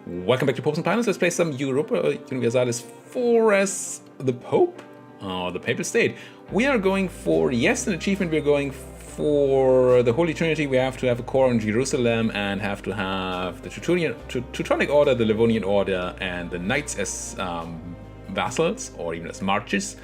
Welcome back to Popes and Pilots. Let's play some Europa Universalis IV as the Pope, or the Papal State. We are going for, yes, an achievement. We're going for the Holy Trinity. We have to have a core in Jerusalem and have to have the Teutonic Order, the Livonian Order, and the Knights as vassals, or even as marches.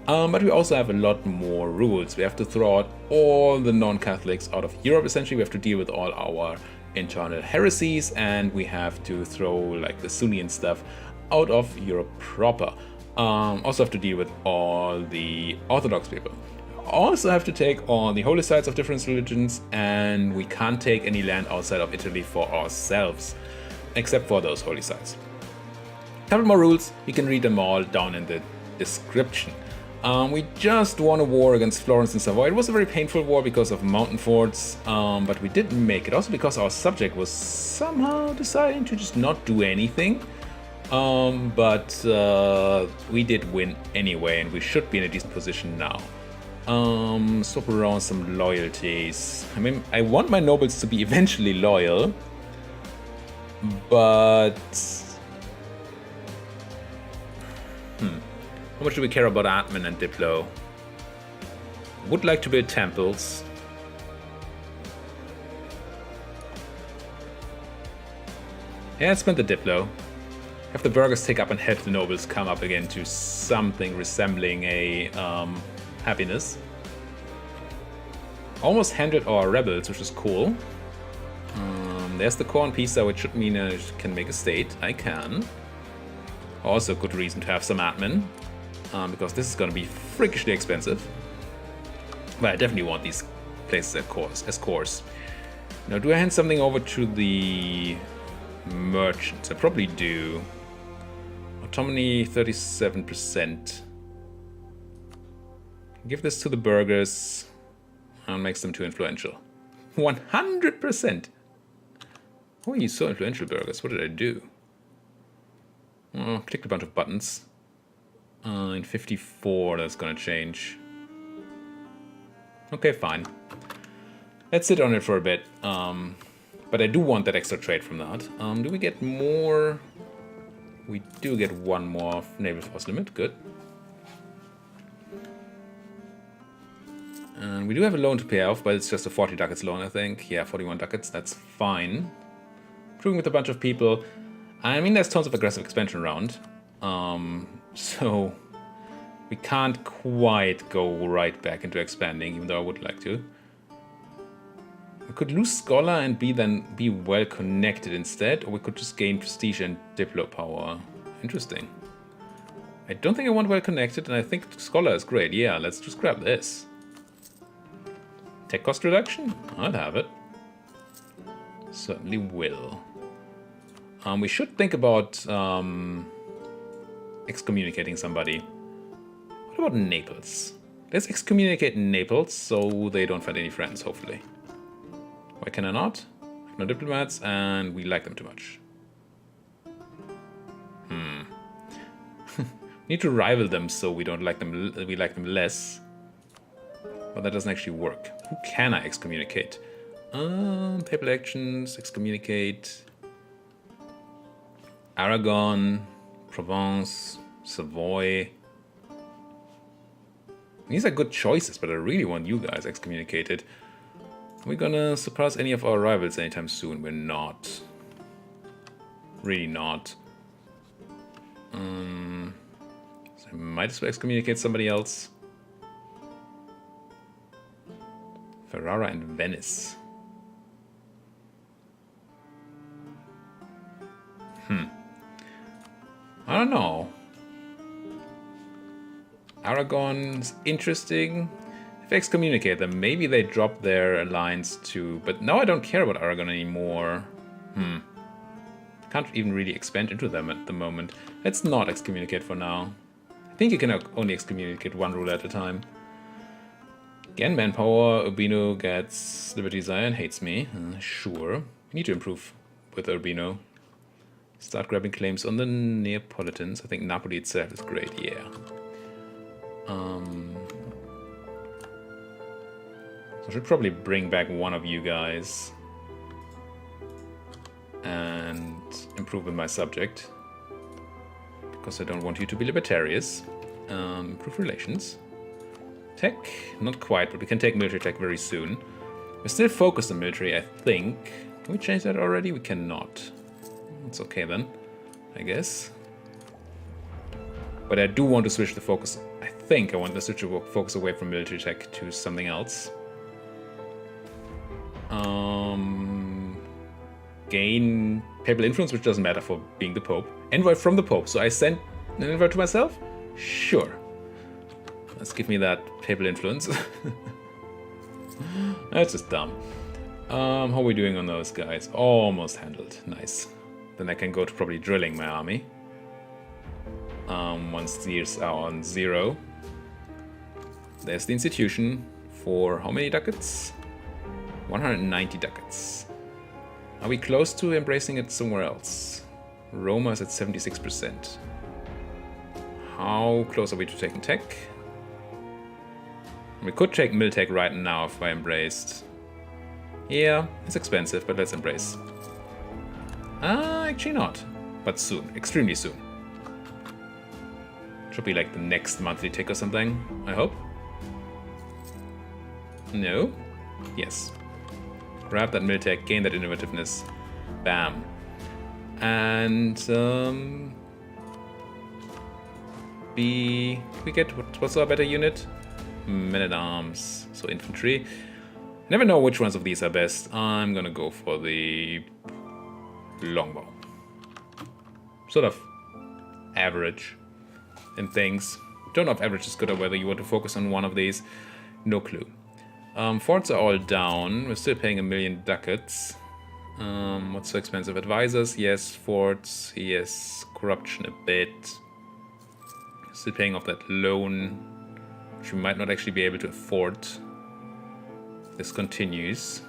But we also have a lot more rules. We have to throw out all the non-Catholics out of Europe, essentially. We have to deal with all our internal heresies, and we have to throw like the Sunni and stuff out of Europe proper. Also have to deal with all the Orthodox people. Also have to take on the holy sites of different religions, and we can't take any land outside of Italy for ourselves, except for those holy sites. A couple more rules, you can read them all down in the description. We just won a war against Florence and Savoy. It was a very painful war because of mountain forts, but we did make it. Also because our subject was somehow deciding to just not do anything. But we did win anyway, and we should be in a decent position now. Swap around some loyalties. I mean, I want my nobles to be eventually loyal, but how much do we care about admin and Diplo? Would like to build temples. Yeah, let's spend the Diplo. Have the burghers take up and help the nobles come up again to something resembling a happiness. Almost handled our rebels, which is cool. There's the core in Pisa, which should mean I can make a state. I can. Also a good reason to have some admin. Because this is going to be freakishly expensive. But I definitely want these places as cores. Now, do I hand something over to the merchants? I probably do. Autonomy 37%. Give this to the burghers and makes them too influential. 100%! Why are you so influential, burghers? What did I do? Oh, clicked a bunch of buttons. In 54, that's gonna change. Okay, fine. Let's sit on it for a bit. But I do want that extra trade from that. Do we get more? We do get one more naval force limit. Good. And we do have a loan to pay off, but it's just a 40 ducats loan, I think. Yeah, 41 ducats. That's fine. Improving with a bunch of people. I mean, there's tons of aggressive expansion around. So we can't quite go right back into expanding, even though I would like to. We could lose Scholar and be well connected instead, or we could just gain prestige and Diplo power. Interesting. I don't think I want well connected, and I think Scholar is great. Yeah, let's just grab this. Tech cost reduction? I'd have it. Certainly will. We should think about excommunicating somebody. What about Naples? Let's excommunicate Naples so they don't find any friends, hopefully. Why can I not? I have no diplomats and we like them too much. Need to rival them so we don't like them. We like them less. But that doesn't actually work. Who can I excommunicate? Papal actions, excommunicate. Aragon, Provence, Savoy. These are good choices, but I really want you guys excommunicated. Are we gonna surpass any of our rivals anytime soon? We're not. Really not. So I might as well excommunicate somebody else. Ferrara and Venice. I don't know. Aragon's interesting. If I excommunicate them, maybe they drop their alliance too. But now I don't care about Aragon anymore. Can't even really expand into them at the moment. Let's not excommunicate for now. I think you can only excommunicate one ruler at a time. Again, manpower. Urbino gets Liberty Zion, hates me. Sure. We need to improve with Urbino. Start grabbing claims on the Neapolitans. I think Napoli itself is great, yeah. So I should probably bring back one of you guys. And improve with my subject. Because I don't want you to be libertarians. Improve relations. Tech, not quite, but we can take military tech very soon. We're still focused on military, I think. Can we change that already? We cannot. It's okay then, I guess. But I do want to switch the focus. I think I want to switch the focus away from military tech to something else. Gain papal influence, which doesn't matter for being the Pope. Envoy from the Pope. So I send an envoy to myself? Sure. Let's give me that papal influence. That's just dumb. How are we doing on those guys? Almost handled. Nice. Then I can go to probably drilling my army. Once these are on 0. There's the institution for how many ducats? 190 ducats. Are we close to embracing it somewhere else? Roma is at 76%. How close are we to taking tech? We could take Miltech right now if I embraced. Yeah, it's expensive, but let's embrace. Actually not. But soon. Extremely soon. Should be like the next monthly tick or something, I hope. No? Yes. Grab that Miltech, gain that innovativeness. Bam. And, we get, what's our better unit? Men-at-arms, so infantry. Never know which ones of these are best. I'm gonna go for the longbow. Sort of average in things. Don't know if average is good or whether you want to focus on one of these. No clue. Forts are all down. We're still paying 1,000,000 ducats. What's so expensive? Advisors, yes. Forts, yes. Corruption a bit. Still paying off that loan, which we might not actually be able to afford. This continues.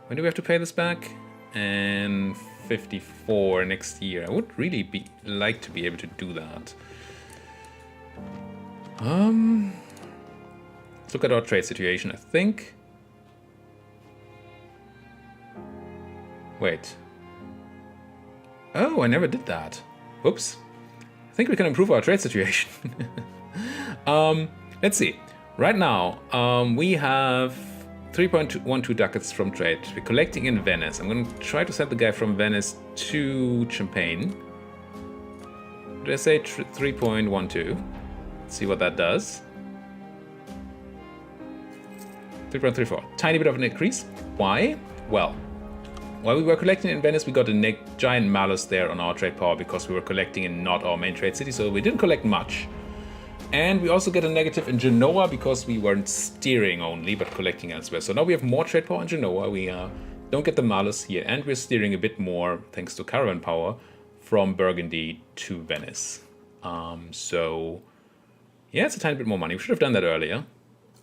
When do we have to pay this back? And 54 next year. I would really like to be able to do that. Let's look at our trade situation, I think. Wait. Oh, I never did that. Whoops. I think we can improve our trade situation. Let's see. Right now, we have 3.12 ducats from trade. We're collecting in Venice. I'm going to try to send the guy from Venice to Champagne. Did I say 3.12? Let's see what that does. 3.34. Tiny bit of an increase. Why? Well, while we were collecting in Venice, we got a giant malus there on our trade power because we were collecting in not our main trade city, so we didn't collect much. And we also get a negative in Genoa because we weren't steering only, but collecting elsewhere. So now we have more trade power in Genoa. We don't get the malus here, and we're steering a bit more, thanks to caravan power, from Burgundy to Venice. So, yeah, it's a tiny bit more money. We should have done that earlier.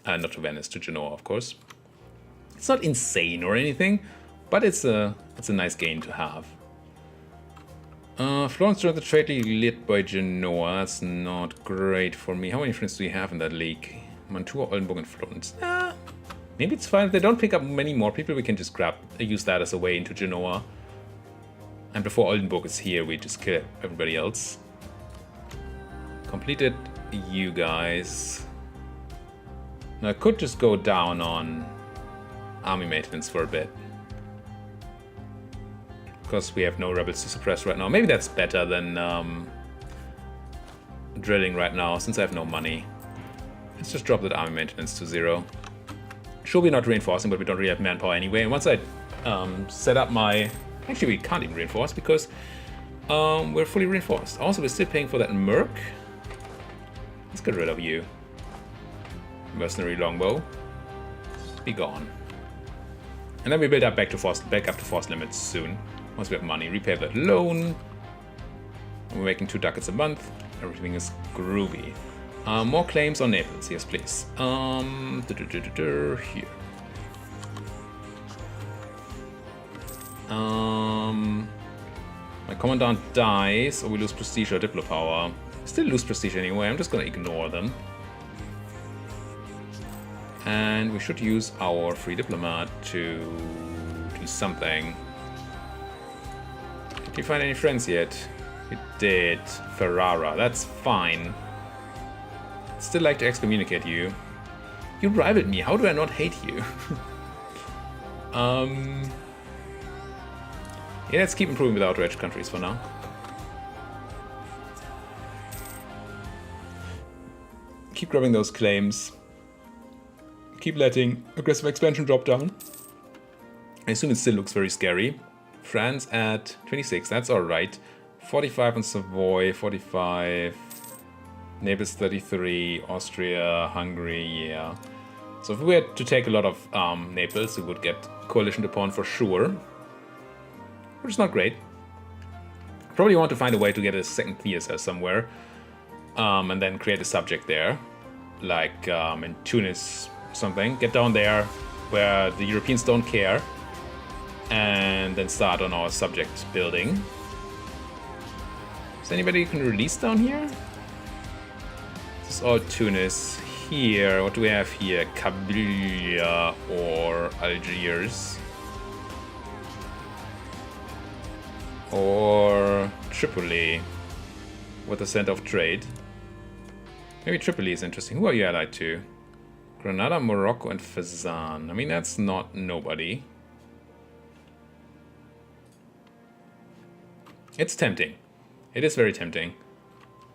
Not to Venice, to Genoa, of course. It's not insane or anything, but it's a nice gain to have. Florence joined the trade league led by Genoa. That's not great for me. How many friends do we have in that league? Mantua, Oldenburg, and Florence. Maybe it's fine. If they don't pick up many more people, we can just use that as a way into Genoa. And before Oldenburg is here, we just kill everybody else. Completed you guys. Now I could just go down on army maintenance for a bit. Because we have no rebels to suppress right now. Maybe that's better than drilling right now, since I have no money. Let's just drop that army maintenance to 0. Sure, we're not reinforcing, but we don't really have manpower anyway. And once I set up my... Actually, we can't even reinforce because we're fully reinforced. Also, we're still paying for that Merc. Let's get rid of you. Mercenary longbow. Be gone. And then we build up back up to force limits soon. Once we have money, repay that loan. We're making 2 ducats a month. Everything is groovy. More claims on Naples, yes please. Here. My commandant dies, or we lose prestige or diplo power. We still lose prestige anyway. I'm just gonna ignore them. And we should use our free diplomat to do something. Do you find any friends yet? You did. Ferrara. That's fine. Still like to excommunicate you. You rivaled me. How do I not hate you? Yeah, let's keep improving with outrage countries for now. Keep grabbing those claims. Keep letting aggressive expansion drop down. I assume it still looks very scary. France at 26, that's alright. 45 on Savoy, 45. Naples 33, Austria, Hungary, yeah. So if we had to take a lot of Naples, we would get coalition upon for sure. Which is not great. Probably want to find a way to get a second theater somewhere. And then create a subject there. Like in Tunis or something. Get down there where the Europeans don't care. And then start on our subject building. Is anybody you can release down here? This is all Tunis. Here, what do we have here? Kabylia or Algiers? Or Tripoli with the center of trade. Maybe Tripoli is interesting. Who are you allied to? Granada, Morocco, and Fezzan. I mean, that's not nobody. It's tempting. It is very tempting.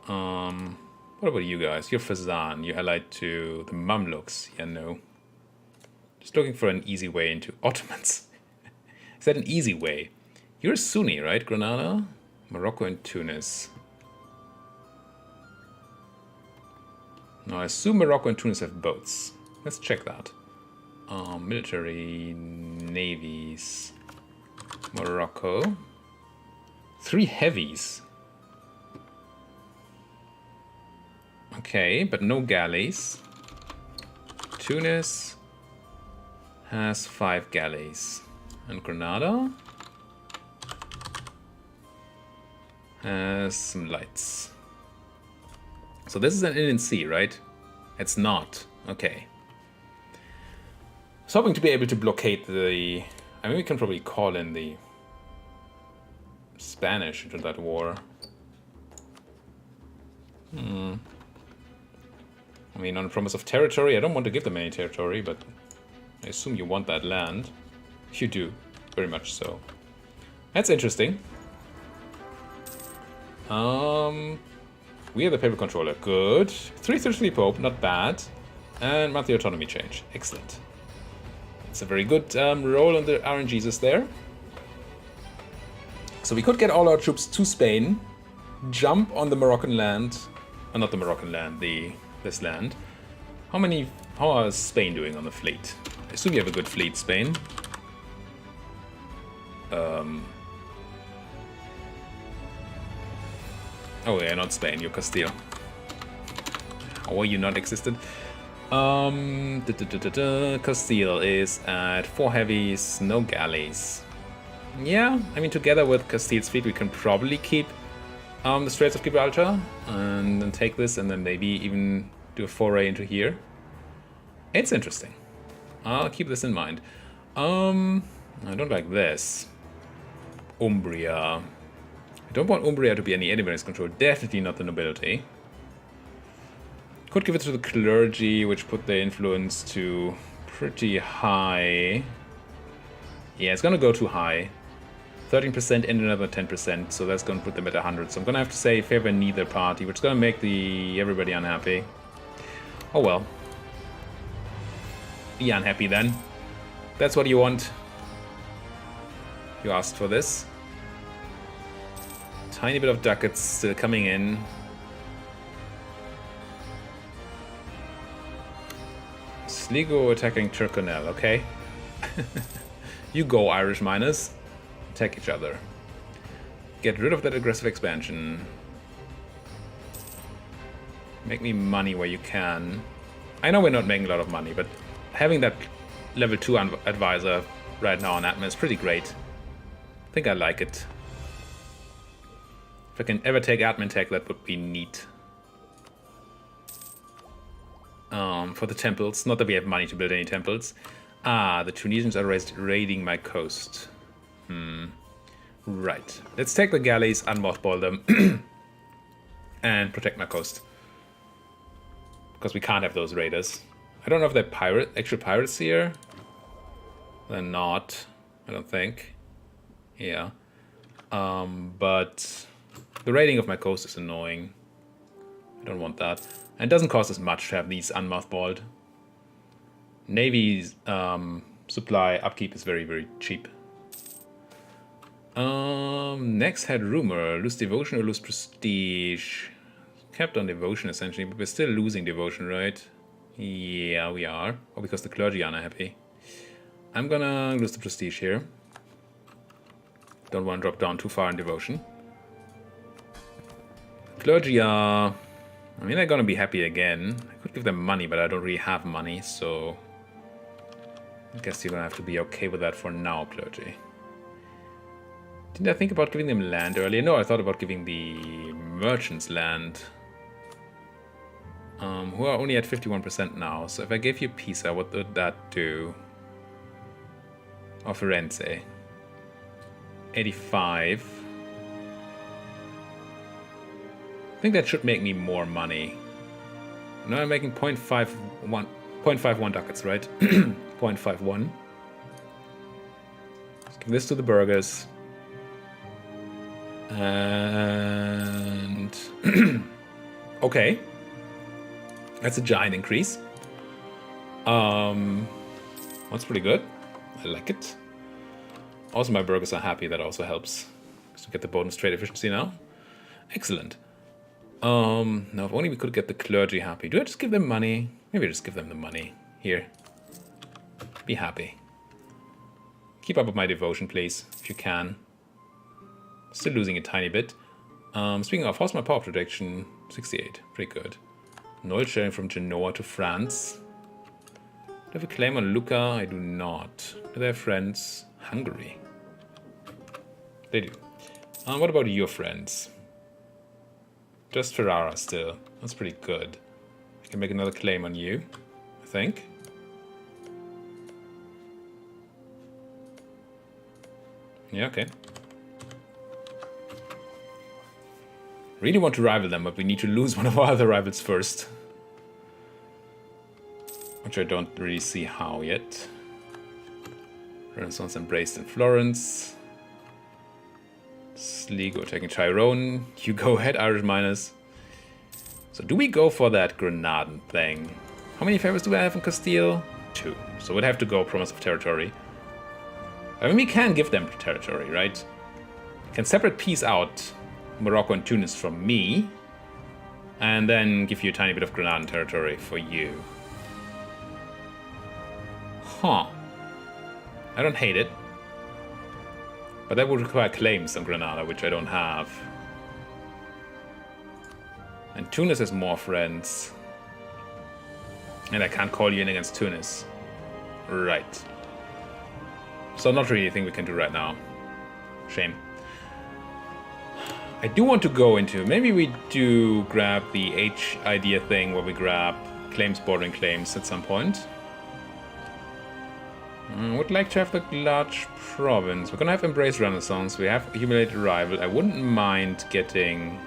What about you guys? You're Fezzan. You're allied to the Mamluks. Yeah, no. Just looking for an easy way into Ottomans. Is that an easy way? You're Sunni, right? Granada, Morocco, and Tunis. Now, I assume Morocco and Tunis have boats. Let's check that. Military, navies. Morocco. 3 heavies. Okay, but no galleys. Tunis has 5 galleys. And Granada has some lights. So this is an inland sea, right? It's not. Okay. I was hoping to be able to blockade the... I mean, we can probably call in the Spanish into that war. I mean, on the promise of territory, I don't want to give them any territory, but I assume you want that land. You do, very much so. That's interesting. We are the paper controller. Good. 333 Pope, not bad. And monthly autonomy change. Excellent. It's a very good roll on the RNGs there. So we could get all our troops to Spain, jump on the Moroccan land, not the Moroccan land, this land. How is Spain doing on the fleet? I assume you have a good fleet, Spain. Oh yeah, not Spain, you're Castile. Or you not existed. Castile is at 4 heavies, no galleys. Yeah, I mean, together with Castile's fleet, we can probably keep the Straits of Gibraltar and then take this and then maybe even do a foray into here. It's interesting. I'll keep this in mind. I don't like this. Umbria. I don't want Umbria to be anybody's control. Definitely not the nobility. Could give it to the clergy, which put their influence to pretty high. Yeah, it's gonna go too high. 13% and another 10%, so that's gonna put them at 100. So I'm gonna have to say favor neither party, which is gonna make everybody unhappy. Oh well. Be unhappy then. That's what you want. You asked for this. Tiny bit of ducats still coming in. Sligo attacking Tyrconnell, okay. You go, Irish miners. Attack each other. Get rid of that aggressive expansion. Make me money where you can. I know we're not making a lot of money, but having that level 2 advisor right now on admin is pretty great. I think I like it. If I can ever take admin tech, that would be neat. For the temples, not that we have money to build any temples. Ah, the Tunisians are raiding my coast. Right. Let's take the galleys, unmothball them, and protect my coast. Because we can't have those raiders. I don't know if they're actual pirates here. They're not, I don't think. Yeah. But the raiding of my coast is annoying. I don't want that. And it doesn't cost as much to have these unmothballed. Navy's supply upkeep is very, very cheap. Next had rumor. Lose devotion or lose prestige? Kept on devotion essentially, but we're still losing devotion, right? Yeah, we are. Oh, because the clergy aren't happy. I'm gonna lose the prestige here. Don't want to drop down too far in devotion. Clergy are... I mean, they're gonna be happy again. I could give them money, but I don't really have money, so... I guess you're gonna have to be okay with that for now, clergy. Didn't I think about giving them land earlier? No, I thought about giving the merchants land. Who are only at 51% now. So if I gave you Pisa, what would that do? Or Firenze? 85. I think that should make me more money. Now I'm making 0.51 ducats, right? 0.51. Let's give this to the burghers. And... okay. That's a giant increase. That's pretty good. I like it. Also, my burghers are happy. That also helps. So get the bonus trade efficiency now. Excellent. Now, if only we could get the clergy happy. Do I just give them money? Maybe I just give them the money. Here. Be happy. Keep up with my devotion, please, if you can. Still losing a tiny bit. Speaking of, how's my power protection? 68. Pretty good. Null sharing from Genoa to France. Do I have a claim on Lucca? I do not. Do they have friends? Hungary. They do. What about your friends? Just Ferrara still. That's pretty good. I can make another claim on you, I think. Yeah, okay. Really want to rival them, but we need to lose one of our other rivals first. Which I don't really see how yet. Renaissance embraced in Florence. Sligo taking Tyrone. You go ahead, Irish miners. So do we go for that Granadan thing? How many favors do I have in Castile? 2. So we'd have to go promise of territory. I mean, we can give them territory, right? We can separate peace out Morocco and Tunis from me, and then give you a tiny bit of Granadan territory for you. Huh. I don't hate it. But that would require claims on Granada, which I don't have. And Tunis has more friends. And I can't call you in against Tunis. Right. So not really a thing we can do right now. Shame. I do want to go into... Maybe we do grab the H idea thing where we grab claims bordering claims at some point. I would like to have the large province. We're gonna have Embrace Renaissance. We have Accumulated Rival. I wouldn't mind getting...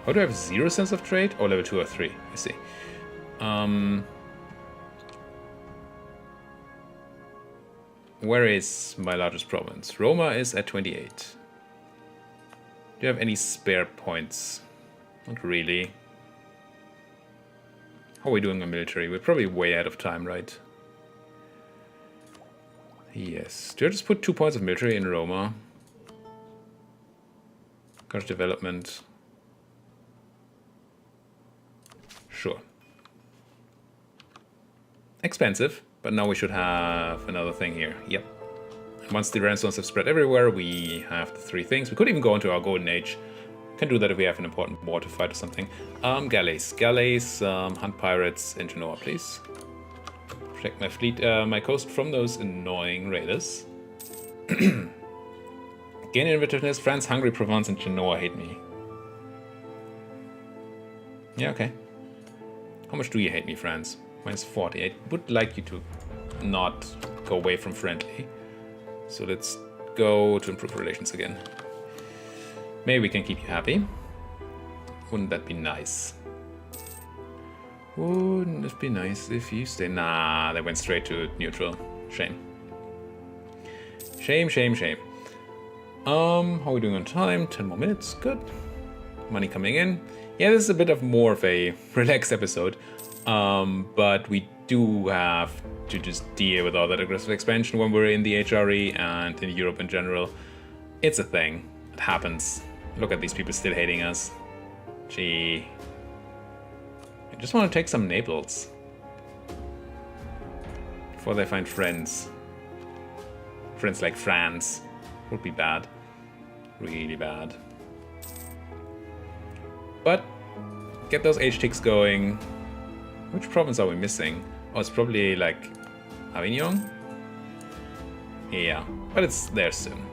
How do I have 0 sense of trade? Oh, level 2 or 3. I see. Where is my largest province? Roma is at 28. Do you have any spare points? Not really. How are we doing on military? We're probably way out of time, right? Yes. Do I just put 2 points of military in Roma? Courage development. Sure. Expensive, but now we should have another thing here. Yep. Once the Renaissance have spread everywhere, we have the 3 things. We could even go into our Golden Age. Can do that if we have an important war to fight or something. Galleys. Galleys, hunt pirates in Genoa, please. Protect my fleet, my coast from those annoying raiders. Gain innovativeness. France, Hungary, Provence, and Genoa hate me. Yeah, okay. How much do you hate me, France? Minus 40. I would like you to not go away from friendly. So let's go to improve relations again. Maybe we can keep you happy. Wouldn't that be nice? Wouldn't it be nice if you stay? Nah, they went straight to neutral. Shame. Shame, shame, shame. How are we doing on time? 10 more minutes. Good. Money coming in. Yeah, this is a bit of more of a relaxed episode. But we do have to just deal with all that aggressive expansion when we're in the HRE and in Europe in general. It's a thing. It happens. Look at these people still hating us. Gee. I just want to take some Naples. Before they find friends. Friends like France. Would be bad. Really bad. But get those H-ticks going. Which province are we missing? Oh, it's probably like Avignon? Yeah, but it's there soon.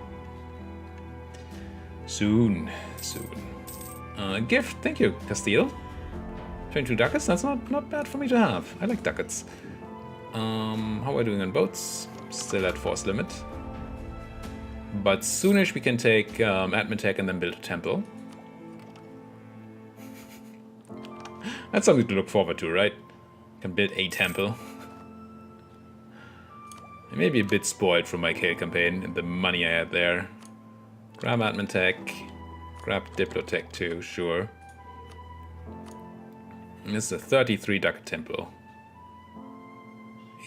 Soon. Gift, thank you, Castile. 22 ducats, that's not bad for me to have. I like ducats. How are we doing on boats? Still at force limit. But soonish we can take admin tech and then build a temple. That's something to look forward to, right? Can build a temple. I may be a bit spoiled from my Kale campaign and the money I had there. Grab admin tech. Grab diplotech too, sure. And this is a 33 ducat temple.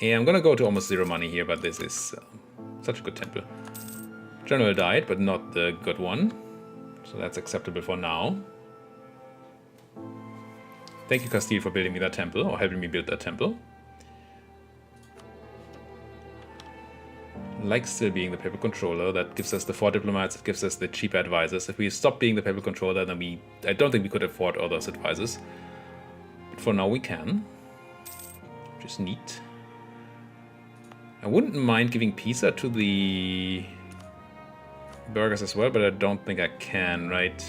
Yeah, I'm gonna go to almost zero money here, but this is such a good temple. General died, but not the good one. So that's acceptable for now. Thank you, Castile, for building me that temple, or helping me build that temple. Like still being the papal controller, that gives us the 4 diplomats, it gives us the cheap advisors. If we stop being the papal controller, then I don't think we could afford all those advisors. But for now we can. Which is neat. I wouldn't mind giving Pisa to the burghers as well, but I don't think I can, right?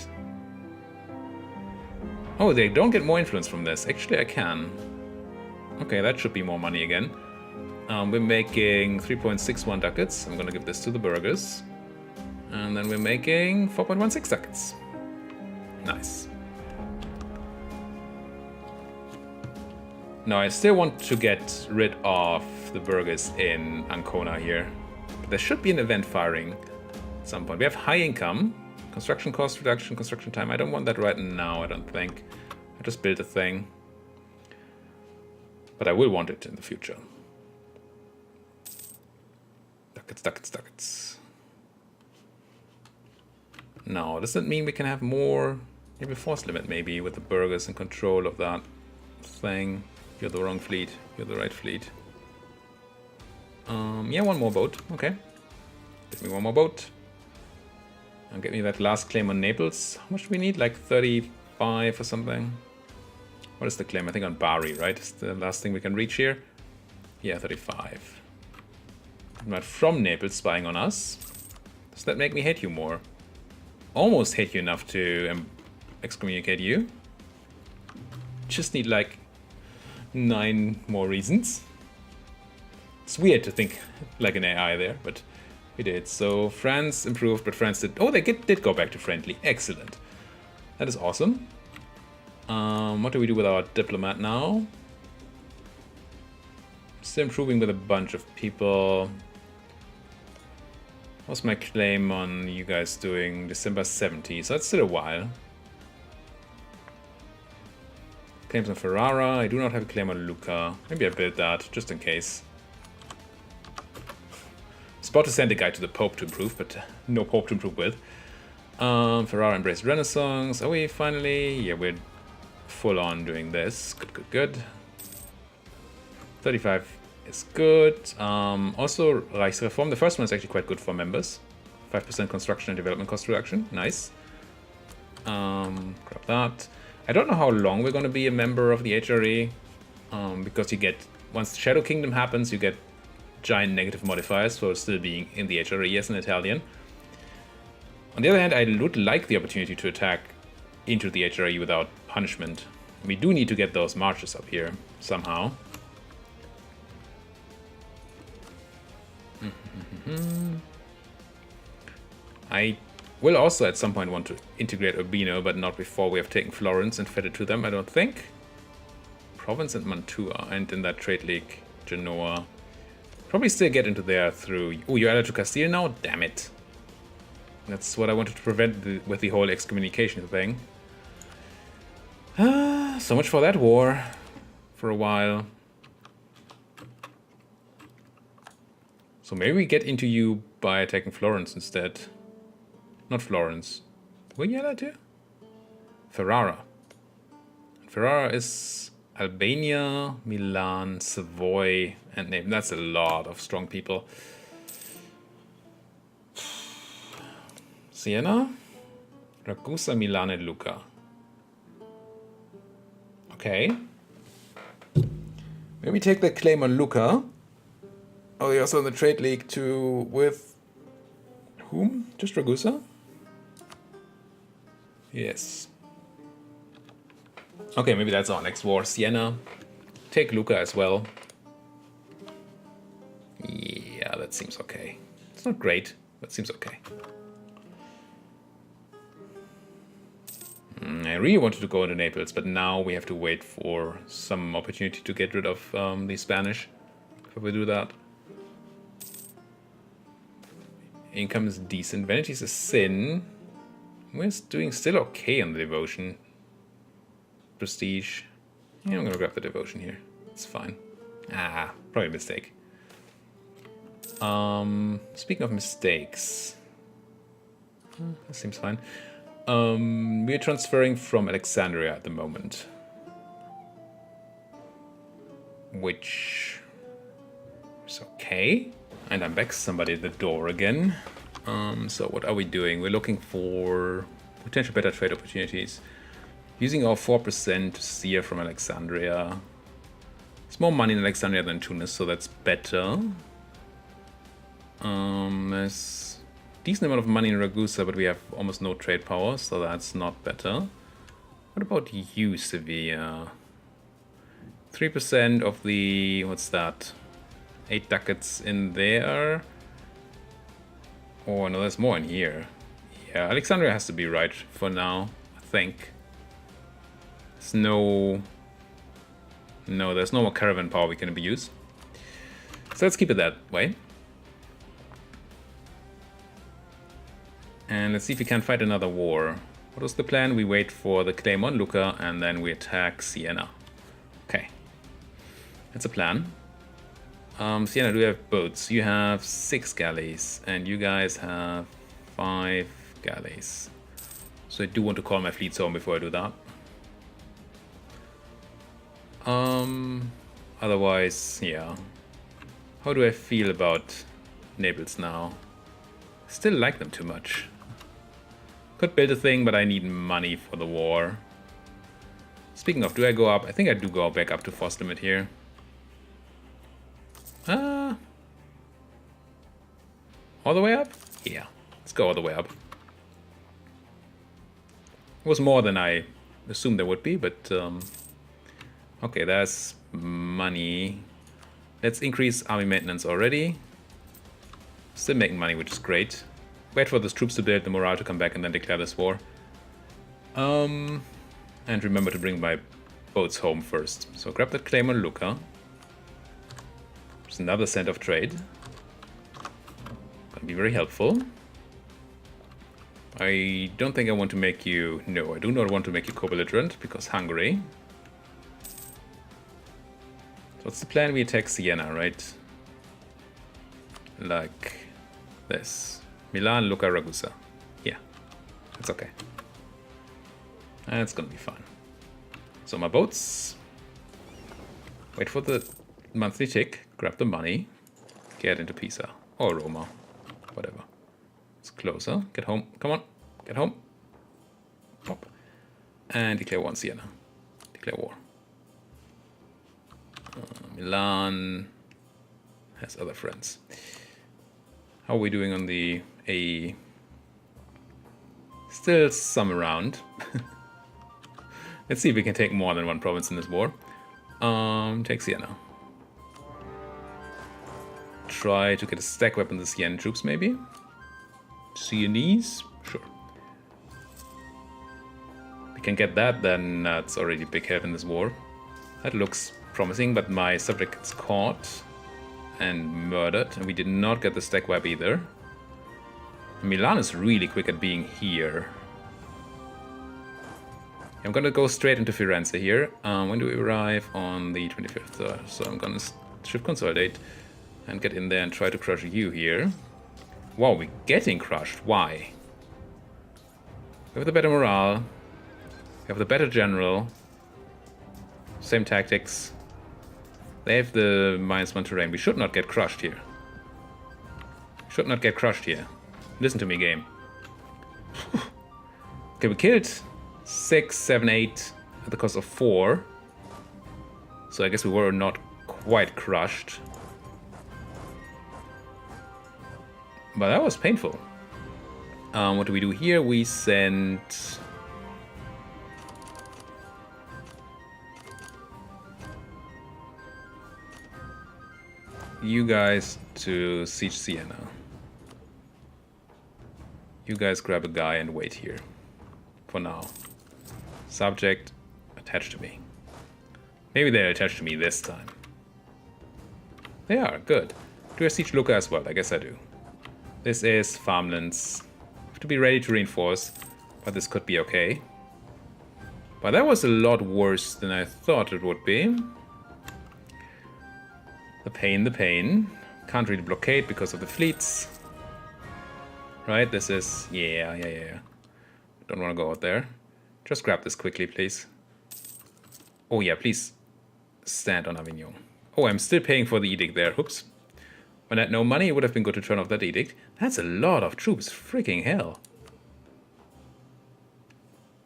Oh, they don't get more influence from this. Actually, I can. Okay, that should be more money again. We're making 3.61 ducats. I'm gonna give this to the burghers. And then we're making 4.16 ducats. Nice. Now, I still want to get rid of the burghers in Ancona here. But there should be an event firing at some point. We have high income. Construction cost reduction, construction time. I don't want that right now, I don't think. I just built a thing. But I will want it in the future. Ducats, ducats, ducats. Now, does that mean we can have more? Maybe force limit, maybe, with the burghers in control of that thing. You're the wrong fleet. You're the right fleet. Yeah, one more boat. Okay. Give me one more boat. And get me that last claim on Naples. How much do we need? Like 35 or something? What is the claim? I think on Bari, right? Is the last thing we can reach here? Yeah, 35. Not from Naples spying on us. Does that make me hate you more? Almost hate you enough to excommunicate you. Just need like 9 more reasons. It's weird to think like an AI there, but we did. So France improved, but France did... Oh, they did go back to friendly. Excellent. That is awesome. What do we do with our diplomat now? Still improving with a bunch of people. What's my claim on you guys doing? December 70, so that's still a while. Claims on Ferrara. I do not have a claim on Lucca. Maybe I build that, just in case. I was about to send a guy to the Pope to improve, but no Pope to improve with. Ferrara embraced Renaissance. Are we finally? Yeah, we're full on doing this. Good, good, good. 35 is good. Also, Reichsreform. The first one is actually quite good for members. 5% construction and development cost reduction. Nice. Grab that. I don't know how long we're going to be a member of the HRE. Because you get, once Shadow Kingdom happens, you get giant negative modifiers for still being in the HRE as an Italian. On the other hand, I would like the opportunity to attack into the HRE without punishment. We do need to get those marches up here somehow. I will also at some point want to integrate Urbino, but not before we have taken Florence and fed it to them, I don't think. Provence and Mantua, and in that trade league, Genoa. Probably still get into there through... Oh, you're added to Castile now? Damn it. That's what I wanted to prevent with the whole excommunication thing. So much for that war. For a while. So maybe we get into you by attacking Florence instead. Not Florence. Were you added to? Ferrara. Ferrara is Albania, Milan, Savoy, and name. That's a lot of strong people. Siena, Ragusa, Milan, and Lucca. Okay. Maybe take the claim on Lucca. Oh, they're also in the trade league too with whom? Just Ragusa? Yes. Okay, maybe that's our next war. Siena. Take Lucca as well. Yeah, that seems okay. It's not great, but seems okay. I really wanted to go into Naples, but now we have to wait for some opportunity to get rid of the Spanish. If we do that. Income is decent. Vanity is a sin. We're doing still okay on the devotion. Prestige. Yeah, I'm gonna grab the devotion here. It's fine. Ah, probably a mistake. Speaking of mistakes. That seems fine. We're transferring from Alexandria at the moment. Which is okay. And I'm back. Somebody at the door again. So what are we doing? We're looking for potential better trade opportunities. Using our 4% to steer from Alexandria. It's more money in Alexandria than Tunis, so that's better. There's a decent amount of money in Ragusa, but we have almost no trade power, so that's not better. What about you, Sevilla? 3% of the... what's that? 8 ducats in there. Oh, no, there's more in here. Yeah, Alexandria has to be right for now, I think. There's no... No, there's no more caravan power we can abuse. So let's keep it that way. And let's see if we can fight another war. What was the plan? We wait for the claim on Lucca and then we attack Siena. Okay. That's a plan. Siena, do we have boats? You have 6 galleys and you guys have 5 galleys. So I do want to call my fleets home before I do that. Otherwise, yeah. How do I feel about Naples now? Still like them too much. Could build a thing, but I need money for the war. Speaking of, do I go up? I think I do go back up to force limit here. All the way up? Yeah, let's go all the way up. It was more than I assumed there would be, but okay, there's money. Let's increase army maintenance already. Still making money, which is great. Wait for those troops to build, the morale to come back, and then declare this war. And remember to bring my boats home first. So grab that claim on Lucca. There's another cent of trade. Gonna be very helpful. I don't think I want to make you... No, I do not want to make you co-belligerent, because Hungary. So what's the plan? We attack Siena, right? Like this. Milan, Lucca, Ragusa. Yeah, that's okay. That's gonna be fine. So my boats. Wait for the monthly tick. Grab the money. Get into Pisa. Or Roma. Whatever. It's closer. Get home. Come on. Get home. Pop. And declare war on Siena. Declare war. Milan has other friends. How are we doing on the AE? Still some around. Let's see if we can take more than one province in this war. Take Siena. Try to get a stack weapon to Siena troops, maybe. Sienese? Sure. We can get that, then that's already big help in this war. That looks promising, but my subject gets caught and murdered, and we did not get the stack web either. Milan is really quick at being here. I'm gonna go straight into Firenze here. When do we arrive? On the 25th. So I'm gonna shift consolidate and get in there and try to crush you here. Wow, we're getting crushed. Why? We have the better morale. We have the better general. Same tactics. They have the -1 terrain. We should not get crushed here. Should not get crushed here. Listen to me, game. Okay, we killed 6, 7, 8 at the cost of 4. So I guess we were not quite crushed. But that was painful. What do we do here? We sent... you guys to siege Siena. You guys grab a guy and wait here. For now. Subject attached to me. Maybe they're attached to me this time. They are, good. Do I siege Lucca as well? I guess I do. This is farmlands. Have to be ready to reinforce, but this could be okay. But that was a lot worse than I thought it would be. The pain, the pain. Can't really blockade because of the fleets. Right, this is... yeah. Don't want to go out there. Just grab this quickly, please. Oh yeah, please stand on Avignon. Oh, I'm still paying for the edict there. Oops. When I had no money, it would have been good to turn off that edict. That's a lot of troops. Freaking hell.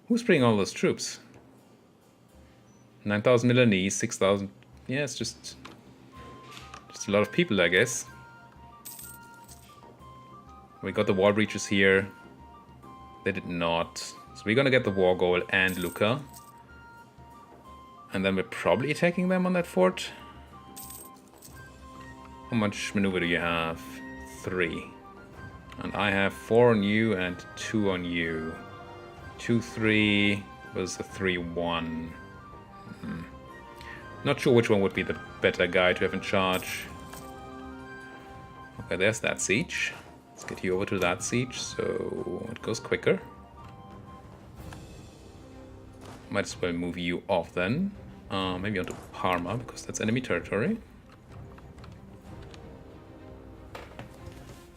Who's bringing all those troops? 9,000 Milanese, 6,000... yeah, it's just a lot of people, I guess. We got the wall breaches here. They did not. So we're gonna get the war goal and Lucca. And then we're probably attacking them on that fort. How much maneuver do you have? 3. And I have 4 on you and 2 on you. 2-3 was a 3-1. Not sure which one would be the better guy to have in charge. Okay, there's that siege. Let's get you over to that siege so it goes quicker. Might as well move you off then. Maybe onto Parma because that's enemy territory.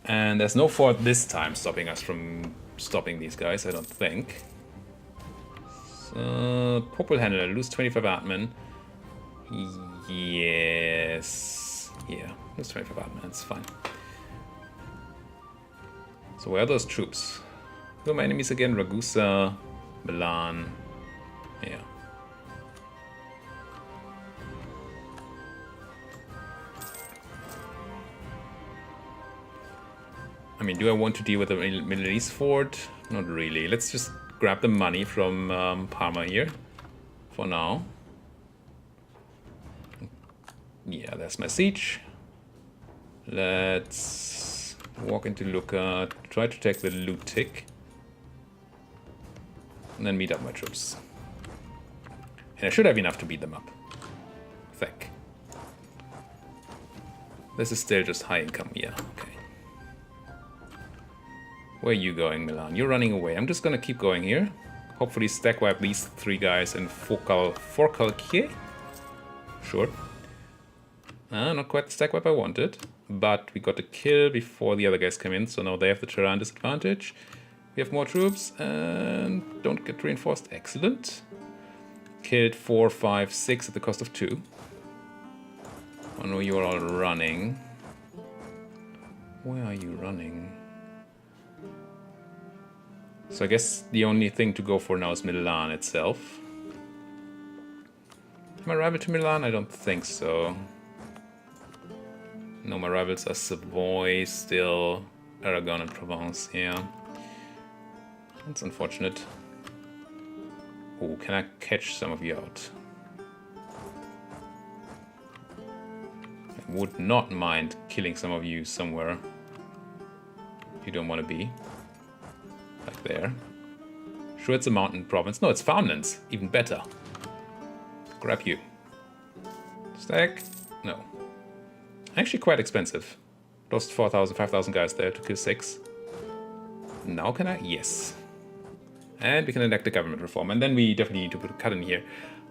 And there's no fort this time stopping us from stopping these guys, I don't think. So, Popul Handler, lose 25 admin. Yes. Yeah, lose 25 admin, that's fine. So where are those troops? Who are my enemies again? Ragusa, Milan. Yeah. I mean, do I want to deal with the Milanese fort? Not really. Let's just grab the money from Parma here. For now. Yeah, that's my siege. Let's walk into Lucca, try to take the loot tick. And then meet up my troops. And I should have enough to beat them up. I think. This is still just high income, yeah, okay. Where are you going, Milan? You're running away. I'm just gonna keep going here. Hopefully stack wipe these 3 guys in Forcalquier. Sure. Not quite the stack wipe I wanted. But we got a kill before the other guys came in, so now they have the terrain disadvantage. We have more troops and don't get reinforced. Excellent. Killed 4, 5, 6 at the cost of 2. I know you are all running. Where are you running? So I guess the only thing to go for now is Milan itself. Am I rival to Milan? I don't think so. No, my rivals are Savoy still, Aragon and Provence, yeah. That's unfortunate. Oh, can I catch some of you out? I would not mind killing some of you somewhere you don't want to be. there. Sure, it's a mountain province. No, it's farmlands. Even better. Grab you. Stack. No. Actually quite expensive. Lost 4,000, 5,000 guys there to kill 6. Now can I? Yes. And we can enact the government reform. And then we definitely need to put a cut in here.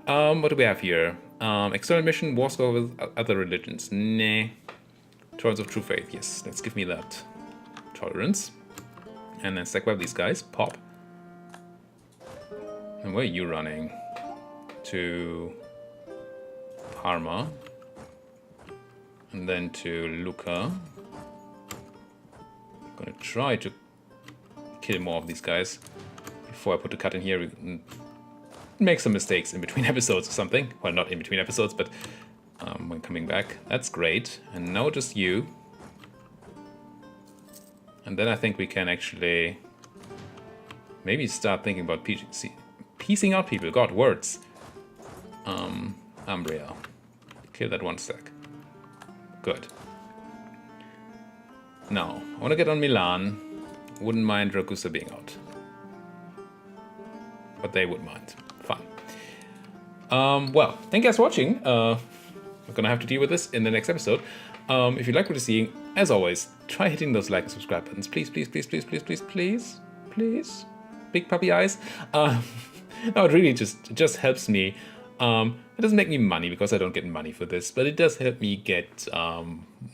What do we have here? External mission, war score with other religions. Nah. Tolerance of true faith. Yes, let's give me that. Tolerance. And then stack web these guys. Pop. And where are you running? To Parma. And then to Lucca. I'm gonna try to kill more of these guys before I put the cut in here. We can make some mistakes in between episodes or something. Well, not in between episodes, but when coming back. That's great. And now just you. And then I think we can actually maybe start thinking about piecing out people. God, words. Umbria. Kill that one stack. Good. Now, I want to get on Milan. Wouldn't mind Ragusa being out. But they would mind. Fine. Well, thank you guys for watching. We're gonna have to deal with this in the next episode. If you like what you're seeing, as always, try hitting those like and subscribe buttons. Please, please, please, please, please, please, please, please. Big puppy eyes. No, it really just helps me. It doesn't make me money because I don't get money for this, but it does help me get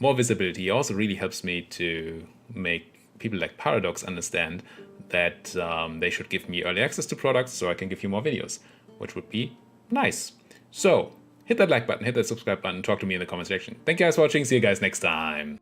more visibility. It also really helps me to make people like Paradox understand that they should give me early access to products so I can give you more videos, which would be nice. So hit that like button, hit that subscribe button, talk to me in the comment section. Thank you guys for watching. See you guys next time.